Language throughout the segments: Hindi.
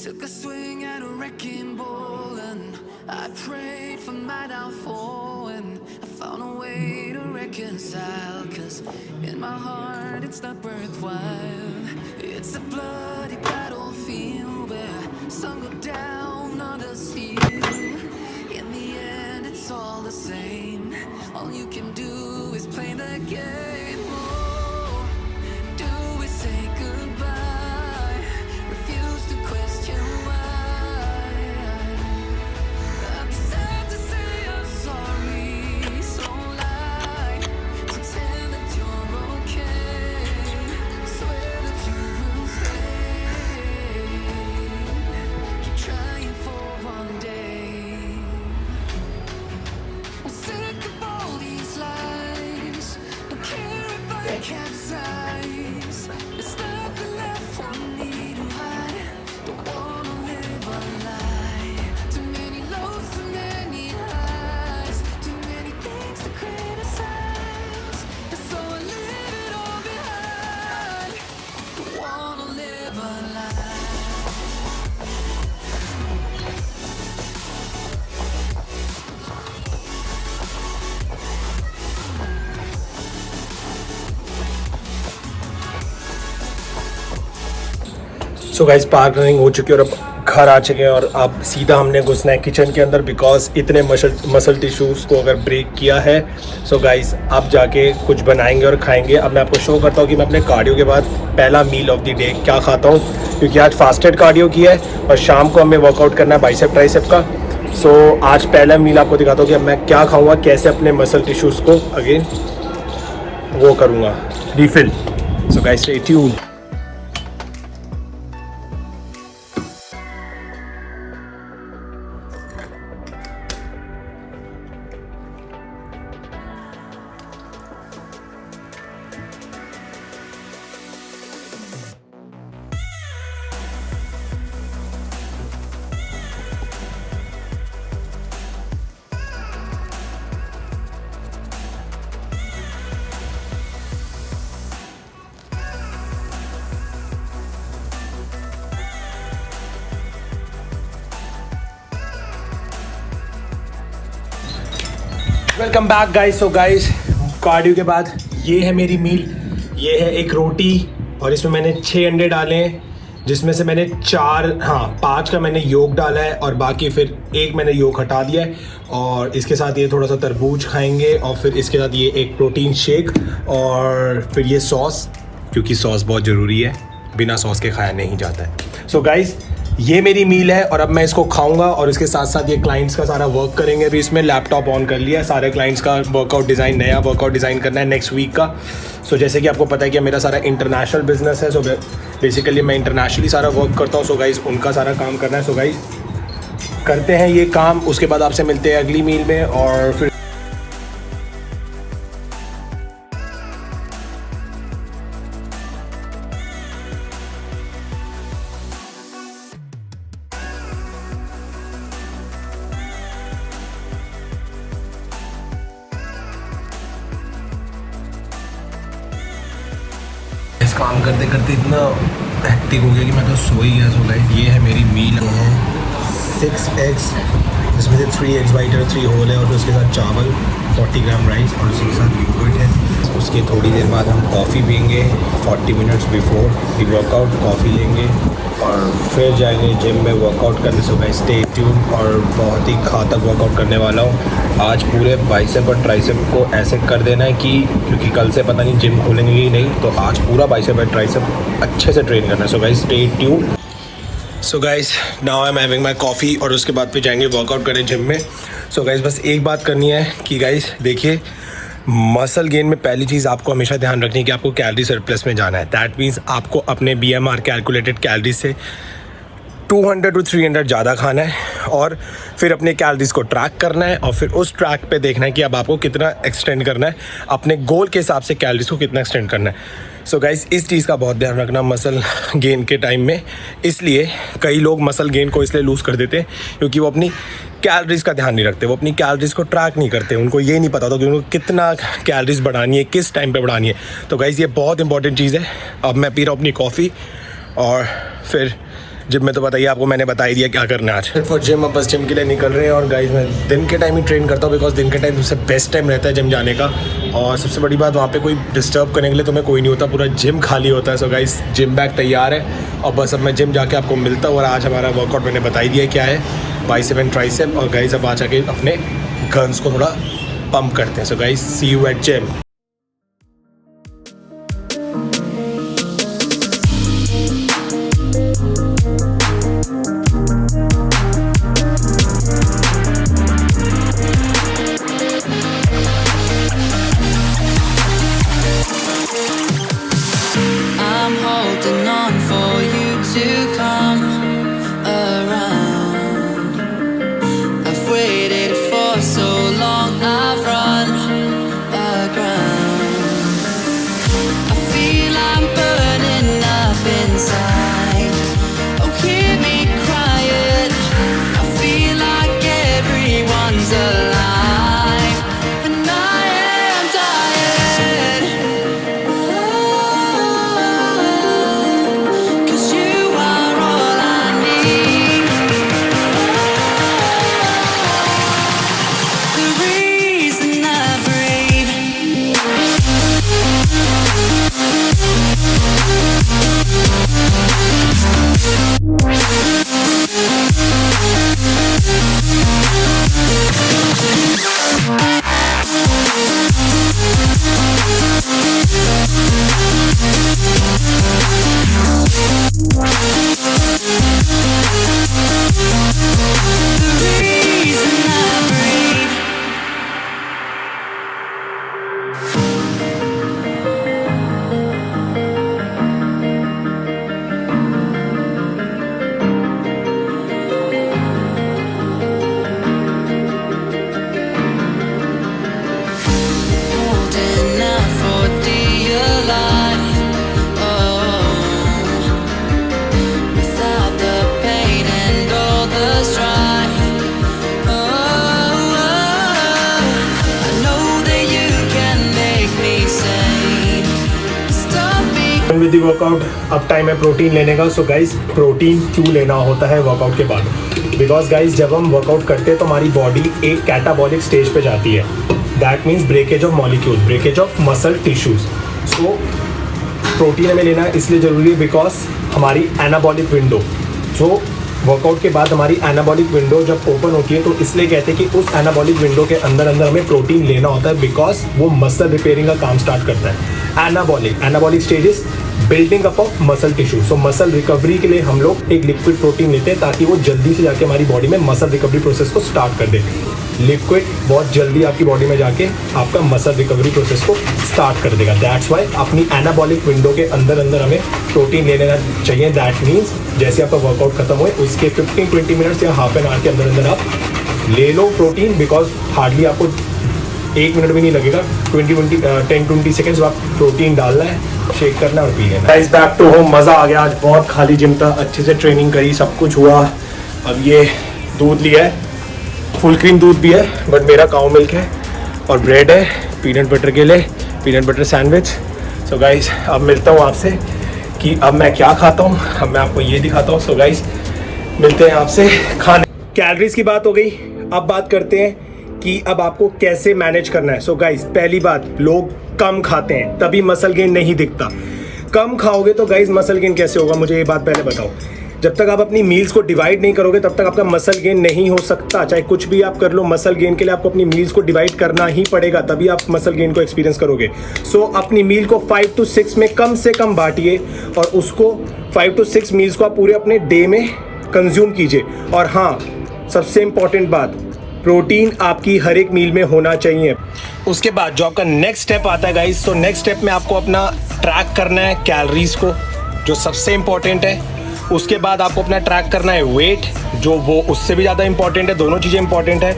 Took a swing at a wrecking ball and I prayed for my downfall, and I found a way to reconcile, 'cause in my heart it's not worthwhile. It's a bloody battlefield where some go down, others heal. In the end it's all the same. All you can do is play the game. Oh, do we say goodbye? Refuse to question why. I'm sad to say I'm sorry, so lie. Pretend that you're okay. Swear that you will stay. Keep trying for one day. I'm sick of all these lies. Don't care if I capsize. There's nothing left for me to hide. Don't wanna live a lie. Too many lows, too many highs. Too many things to criticize. And so I leave it all behind. Don't wanna live a lie. So guys park running हो चुकी है और अब घर आ चुके हैं और अब सीधा हमने घुसना है किचन के अंदर, बिकॉज इतने मसल टिश्यूज़ को अगर ब्रेक किया है। सो गाइस अब जाके कुछ बनाएंगे और खाएंगे। अब मैं आपको शो करता हूँ कि मैं अपने कार्डियो के बाद पहला मील ऑफ द डे क्या खाता हूँ, क्योंकि आज फास्टेड कार्डियो किया है और शाम को हमें वर्कआउट करना है बाइसेप ट्राइसेप का। सो आज पहला मील आपको दिखाता हूँ कि अब मैं क्या खाऊँगा, कैसे अपने मसल टिश्यूज़ को अगेन वो करूँगा refill. So guys stay tuned. Welcome back guys. So guys cardio के बाद ये है मेरी मील। ये है एक रोटी और इसमें मैंने 6 अंडे डाले हैं, जिसमें से मैंने 5 का मैंने योग डाला है और बाकी फिर एक मैंने योग हटा दिया है। और इसके साथ ये थोड़ा सा तरबूज खाएंगे और फिर इसके साथ ये एक प्रोटीन शेक और फिर ये सॉस, क्योंकि सॉस बहुत ज़रूरी है, बिना सॉस के खाया नहीं जाता है। सो गाइस ये मेरी मील है और अब मैं इसको खाऊंगा और इसके साथ साथ ये क्लाइंट्स का सारा वर्क करेंगे। अभी इसमें लैपटॉप ऑन कर लिया है, सारे क्लाइंट्स का वर्कआउट डिज़ाइन, नया वर्कआउट डिज़ाइन करना है नेक्स्ट वीक का। सो जैसे कि आपको पता है कि मेरा सारा इंटरनेशनल बिजनेस है, सो बेसिकली मैं इंटरनेशनली सारा वर्क करता हूँ। सो गाइस उनका सारा काम करना है। सो गाइस करते हैं ये काम, उसके बाद आपसे मिलते हैं अगली मील में। और फिर इस काम करते करते इतना हेक्टिक हो गया कि मैं तो सो ही गया। सो गाइस ये है मेरी मील है 6 एग्स, जिसमें से 3 एग्स वाइट और 3 होल है, और उसके साथ चावल 40 ग्राम राइस और उसके साथ योगर्ट है। उसके थोड़ी देर बाद हम कॉफ़ी पियेंगे 40 minutes before the workout, coffee लेंगे और फिर जाएंगे जिम में वर्कआउट करने। सो गाइस स्टे ट्यून और बहुत ही घातक वर्कआउट करने वाला हूँ आज। पूरे बाइसेप और ट्राइसेप को ऐसे कर देना है कि, क्योंकि कल से पता नहीं जिम खोलेंगे ही नहीं, तो आज पूरा बाइसेप और ट्राइसेप अच्छे से ट्रेन करना है। So guys stay tune. So guys now I am having my coffee और उसके बाद फिर जाएंगे वर्कआउट करें जिम में। सो गाइस बस एक बात करनी है कि गाइस देखिए, मसल गेन में पहली चीज़ आपको हमेशा ध्यान रखनी है कि आपको कैलोरी सरप्लस में जाना है। दैट मीन्स आपको अपने BMR कैलकुलेटेड कैलोरी से 200 to 300 ज़्यादा खाना है और फिर अपने कैलोरीज को ट्रैक करना है और फिर उस ट्रैक पे देखना है कि अब आपको कितना एक्सटेंड करना है, अपने गोल के हिसाब से कैलोरीज को कितना एक्सटेंड करना है। सो गाइस इस चीज़ का बहुत ध्यान रखना मसल गेन के टाइम में। इसलिए कई लोग मसल गेन को इसलिए लूज़ कर देते हैं क्योंकि वो अपनी कैलोरीज़ का ध्यान नहीं रखते, वो अपनी कैलोरीज़ को ट्रैक नहीं करते, उनको ये नहीं पता होता कि उनको कितना कैलोरीज़ बढ़ानी है, किस टाइम पे बढ़ानी है। तो गाइस ये बहुत इंपॉर्टेंट चीज़ है। अब मैं पी रहा हूँ अपनी कॉफ़ी और फिर जिम में तो बताइए आपको, मैंने बता ही दिया क्या करना है आज। फॉर जिम, अब बस जिम के लिए निकल रहे हैं। और गाइस मैं दिन के टाइम ही ट्रेन करता हूँ बिकॉज दिन के टाइम सबसे बेस्ट टाइम रहता है जिम जाने का। और सबसे बड़ी बात, वहाँ पे कोई डिस्टर्ब करने के लिए तुम्हें कोई नहीं होता, पूरा जिम खाली होता है। सो गाइस जिम बैग तैयार है और बस अब मैं जिम जाके आपको मिलता हूँ। और आज हमारा वर्कआउट मैंने बता ही दिया क्या है, बाइसेप एंड ट्राइसेप। और गाइस अब आ जाके अपने गन्स को थोड़ा पंप करते हैं। So guys see you at gym. I'm holding on for you to come around. I've waited for so long, I've run aground. I feel I'm burning up inside. Oh, hear me crying. I feel like everyone's alive, and I am dying. Cause you are all I need. The reason I breathe. The reason I breathe. Holding out for dear life. Oh, without the pain and all the strife. Oh, I know that you can make me sane. Stop me. With the workout अब टाइम है प्रोटीन लेने का। सो गाइस प्रोटीन क्यों लेना होता है वर्कआउट के बाद? बिकॉज गाइस जब हम वर्कआउट करते हैं तो हमारी बॉडी एक कैटाबॉलिक स्टेज पे जाती है। That means breakage of molecules, breakage of muscle tissues. So protein हमें लेना इसलिए ज़रूरी है बिकॉज हमारी एनाबॉलिक विंडो, जो वर्कआउट के बाद हमारी एनाबॉलिक विंडो जब ओपन होती है तो इसलिए कहते हैं कि उस एनाबॉलिक विंडो के अंदर हमें प्रोटीन लेना होता है बिकॉज वो मसल रिपेयरिंग का काम स्टार्ट करता है। Anabolic stages building up of muscle tissue. So muscle recovery के लिए हम लोग एक लिक्विड प्रोटीन लेते हैं ताकि वो जल्दी से जाके हमारी बॉडी में मसल रिकवरी प्रोसेस को स्टार्ट कर दे। लिक्विड बहुत जल्दी आपकी बॉडी में जाके आपका मसल रिकवरी प्रोसेस को स्टार्ट कर देगा। दैट्स वाई अपनी एनाबॉलिक विंडो के अंदर हमें प्रोटीन ले लेना चाहिए। दैट मीन्स जैसे आपका वर्कआउट खत्म हुए उसके 15-20 मिनट्स या हाफ एन आवर के अंदर आप ले लो प्रोटीन। बिकॉज हार्डली आपको 1 मिनट भी नहीं लगेगा, 10-20 सेकेंड्स आप प्रोटीन डालना है, शेक करना और पी लेना। गाइस बैक टू होम, मज़ा आ गया। आज बहुत खाली जिम था, अच्छे से ट्रेनिंग करी, सब कुछ हुआ। अब ये दूध लिया है, फुल क्रीम दूध भी है बट मेरा काऊ मिल्क है, और ब्रेड है पीनट बटर के लिए, peanut butter sandwich. So guys अब मिलता हूँ आपसे कि अब मैं क्या खाता हूँ, अब मैं आपको ये दिखाता हूँ। सो गाइस मिलते हैं आपसे खाने। कैलोरीज की बात हो गई, अब बात करते हैं कि अब आपको कैसे मैनेज करना है। सो गाइस पहली बात, लोग कम खाते हैं तभी मसल गेन नहीं दिखता। कम खाओगे तो गाइस मसल गेन कैसे होगा, मुझे ये बात पहले बताओ। जब तक आप अपनी मील्स को डिवाइड नहीं करोगे तब तक आपका मसल गेन नहीं हो सकता। चाहे कुछ भी आप कर लो, मसल गेन के लिए आपको अपनी मील्स को डिवाइड करना ही पड़ेगा, तभी आप मसल गेन को एक्सपीरियंस करोगे। सो अपनी मील को 5 to 6 में कम से कम बांटिए और उसको 5 to 6 मील्स को आप पूरे अपने डे में कंज्यूम कीजिए। और हाँ, सबसे इंपॉर्टेंट बात, प्रोटीन आपकी हर एक मील में होना चाहिए। उसके बाद जो आपका नेक्स्ट स्टेप आता है गाइस, तो नेक्स्ट स्टेप में आपको अपना ट्रैक करना है कैलोरीज को, जो सबसे इंपॉर्टेंट है। उसके बाद आपको अपना ट्रैक करना है वेट, जो वो उससे भी ज़्यादा इंपॉर्टेंट है। दोनों चीज़ें इंपॉर्टेंट है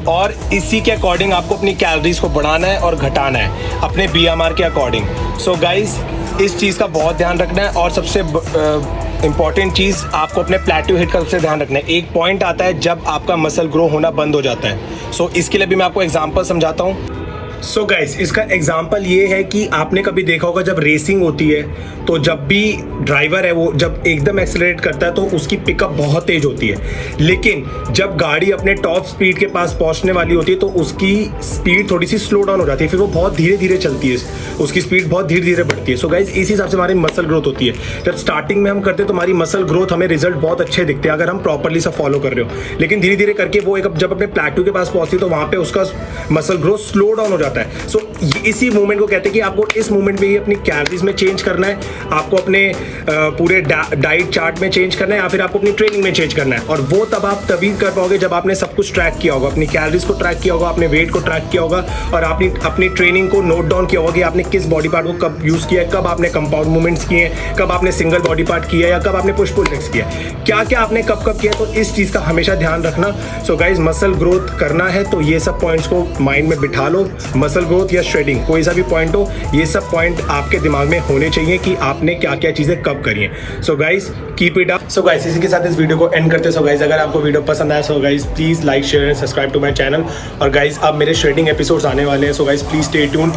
और इसी के अकॉर्डिंग आपको अपनी कैलोरीज को बढ़ाना है और घटाना है अपने BMR के अकॉर्डिंग। सो गाइस इस चीज़ का बहुत ध्यान रखना है। और सबसे इंपॉर्टेंट चीज़, आपको अपने प्लेट्यू हिट का सबसे ध्यान रखना है। एक पॉइंट आता है जब आपका मसल ग्रो होना बंद हो जाता है। सो इसके लिए भी मैं आपको एग्जांपल समझाता हूँ। सो गाइस, इसका एग्जांपल ये है कि आपने कभी देखा होगा जब रेसिंग होती है तो जब भी ड्राइवर है वो जब एकदम एक्सेलरेट करता है तो उसकी पिकअप बहुत तेज होती है, लेकिन जब गाड़ी अपने टॉप स्पीड के पास पहुंचने वाली होती है तो उसकी स्पीड थोड़ी सी स्लो डाउन हो जाती है, फिर वो बहुत धीरे धीरे चलती है, उसकी स्पीड बहुत धीरे धीरे बढ़ती है। सो गाइस, इसी हिसाब से हमारी मसल ग्रोथ होती है। जब स्टार्टिंग में हम करते हैं तो हमारी मसल ग्रोथ हमें रिजल्ट बहुत अच्छे दिखते हैं अगर हम प्रॉपरली सब फॉलो कर रहे हो, लेकिन धीरे धीरे करके वो एक जब अपने प्लेटू के पास पहुंचती है तो वहाँ पे उसका मसल ग्रोथ स्लो डाउन हो जाता है। सो इसी मूवमेंट को कहते हैं कि आपको इस मूवमेंट में ही अपनी कैलोरीज में चेंज करना है, आपको अपने पूरे डाइट चार्ट में चेंज करना है, या फिर आपको अपनी ट्रेनिंग में चेंज करना है। और वो तब आप तभी कर पाओगे जब आपने सब कुछ ट्रैक किया होगा, अपनी कैलोरीज को ट्रैक किया होगा, अपने वेट को ट्रैक किया होगा, और आपने अपनी ट्रेनिंग को नोट डाउन किया होगा कि आपने किस बॉडी पार्ट को कब यूज़ किया है, कब आपने कंपाउंड मूवमेंट्स किए हैं, कब आपने सिंगल बॉडी पार्ट किया है, या कब आपने पुश पुल लेग्स किया है, क्या क्या आपने कब कब किया। तो इस चीज़ का हमेशा ध्यान रखना। सो गाइज, मसल ग्रोथ करना है तो ये सब पॉइंट्स को माइंड में बिठा लो। मसल ग्रोथ या श्रेडिंग, कोई सा भी पॉइंट हो, ये सब पॉइंट आपके दिमाग में होने चाहिए कि आपने क्या क्या चीज़ें कब करी हैं। So guys, keep it up. So guys, इसी के साथ इस वीडियो को एंड करते हैं। सो गाइज, अगर आपको वीडियो पसंद आया so guys please like share and subscribe to my channel. और गाइज, अब मेरे श्रेडिंग एपिसोड्स आने वाले हैं। So guys please stay tuned.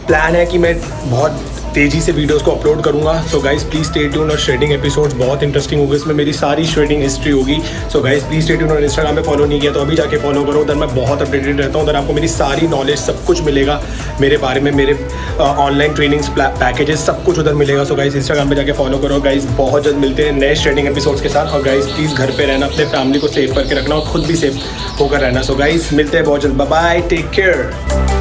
Plan है कि मैं बहुत तेज़ी से वीडियोस को अपलोड करूंगा। So guys please stay tuned. और श्रेडिंग एपिसोड्स बहुत इंटरेस्टिंग होगी, इसमें मेरी सारी श्रेडिंग हिस्ट्री होगी। So guys please stay tuned. और इंस्टाग्राम पे फॉलो नहीं किया तो अभी जाके फॉलो करो, उधर मैं बहुत अपडेटेड रहता हूँ, उधर आपको मेरी सारी नॉलेज सब कुछ मिलेगा मेरे बारे में, मेरे ऑनलाइन ट्रेनिंग्स पैकेजेस सब कुछ उधर मिलेगा। सो गाइज इंस्टाग्राम पे जाके फॉलो करो। गाइज बहुत जल्द मिलते हैं नए श्रेडिंग एपिसोड्स के साथ। और गाइज प्लीज़ घर पे रहना, अपने फैमिली को सेफ करके रखना और खुद भी सेफ होकर रहना। सो गाइज मिलते हैं बहुत जल्द। Bye bye, take care.